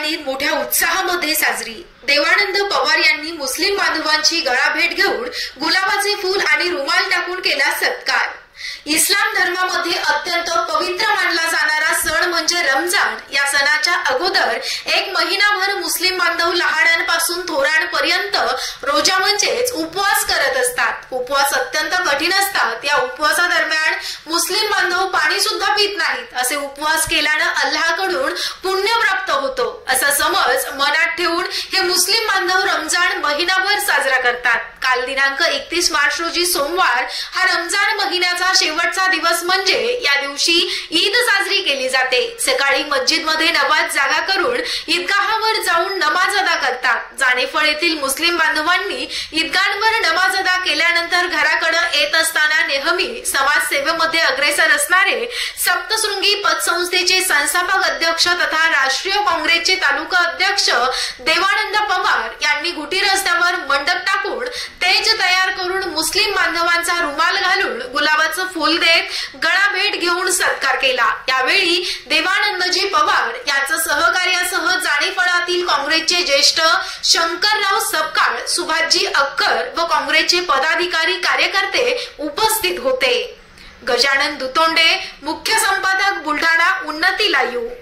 ईद मोठ्या उत्साहामध्ये साजरी। देवानंद पवार यांनी मुस्लिम बांधवांची गळाभेट घेऊन गुलाबाचे फूल आणि रुमाल टाकून केला सत्कार। इस्लाम धर्मामध्ये अत्यंत पवित्र मानला जाणारा सण म्हणजे रमजान। या सणाच्या अगोदर एक महिनाभर मुस्लिम बांधव लहानांपासून थोरांपर्यंत रोजा म्हणजेच उपवास करत असतात। उपवास अत्यंत कठीण असतात। या उपवासादरम्यान मुस्लिम बांधव पाणी सुद्धा पित नाहीत। असे उपवास केल्याने अल्लाहकडून पुण्य प्राप्त होतो असा समज मनात ठेवून हे मुस्लिम बांधव रमजान महिनाभर साजरा करतात। काल दिनांक 31 मार्च रोजी सोमवार हा रमजान महिन्याचा शेवटचा दिवस म्हणजे या दिवशी ईद साजरी केली जाते। सकाळी मस्जिदमध्ये नमाज जागा करून ईदगाहावर जाऊन नमाज अदा करतात। जानेफळ येथील मुस्लिम बांधवांनी ईदगाहावर नमाज अदा केल्यानंतर घराकडे येत असताना नेहमी समाजसेवेमध्ये अग्रेसर असणारे सप्तशृंगी पतसंस्थेचे संस्थापक अध्यक्ष तथा राष्ट्रीय काँग्रेसचे तालुका अध्यक्ष देवानंद पवार यांनी घुटी रस्त्यावर मंडप टाकून तेज तयार करून मुस्लिम बांधवांचा रुमाल घालून गुलाबाचं फूल देत गळाभेट घेऊन सत्कार केला। यावेळी देवानंदजी पवार यांच्या सहकार्यासह जानेफळातील काँग्रेसचे ज्येष्ठ शंकरराव सपकाळ, सुभाषजी अक्कर व काँग्रेसचे पदाधिकारी कार्यकर्ते उपस्थित होते। गजानन दुतोंडे, मुख्य संपादक, बुलढाणा उन्नती लाईव्ह।